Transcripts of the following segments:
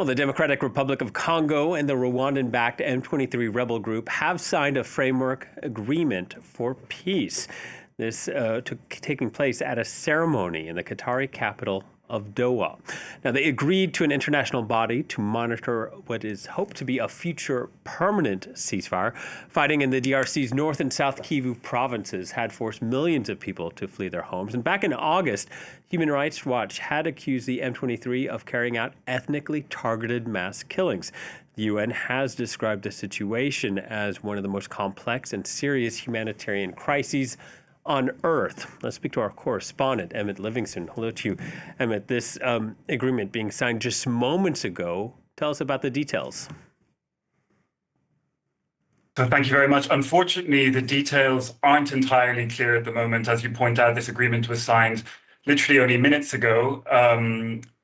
Well, the Democratic Republic of Congo and the Rwandan-backed M23 rebel group have signed a framework agreement for peace. This taking place at a ceremony in the Qatari capital of Doha. Now, they agreed to an international body to monitor what is hoped to be a future permanent ceasefire. Fighting in the DRC's North and South Kivu provinces had forced millions of people to flee their homes. And back in August, Human Rights Watch had accused the M23 of carrying out ethnically targeted mass killings. The UN has described the situation as one of the most complex and serious humanitarian crises on Earth. Let's speak to our correspondent, Emmet Linvingstone. Hello to you, Emmet. This agreement being signed just moments ago. Tell us about the details. So thank you very much. Unfortunately, the details aren't entirely clear at the moment. As you point out, this agreement was signed literally only minutes ago.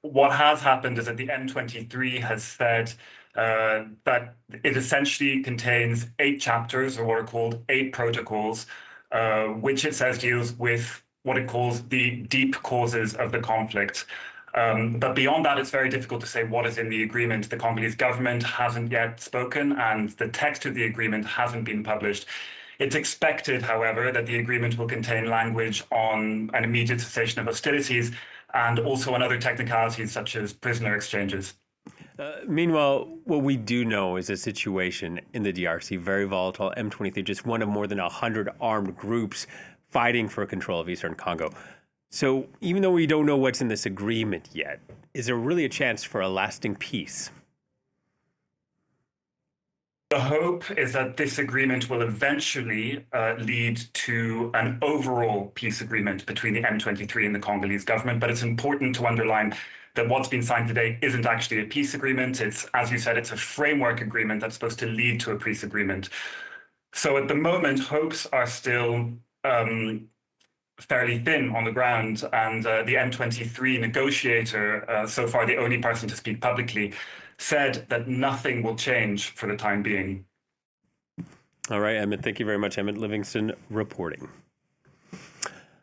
What has happened is that the M23 has said that it essentially contains 8 chapters, or what are called 8 protocols, which it says deals with what it calls the deep causes of the conflict. But beyond that, it's very difficult to say what is in the agreement. The Congolese government hasn't yet spoken, and the text of the agreement hasn't been published. It's expected, however, that the agreement will contain language on an immediate cessation of hostilities and also on other technicalities such as prisoner exchanges. Meanwhile, what we do know is the situation in the DRC, very volatile. M23, just one of more than 100 armed groups fighting for control of Eastern Congo. So even though we don't know what's in this agreement yet, is there really a chance for a lasting peace? The hope is that this agreement will eventually lead to an overall peace agreement between the M23 and the Congolese government, but it's important to underline that what's been signed today isn't actually a peace agreement. It's, as you said, it's a framework agreement that's supposed to lead to a peace agreement. So at the moment, hopes are still fairly thin on the ground, and the M23 negotiator, so far the only person to speak publicly, said that nothing will change for the time being. All right, Emmet, thank you very much. Emmet Linvingstone reporting.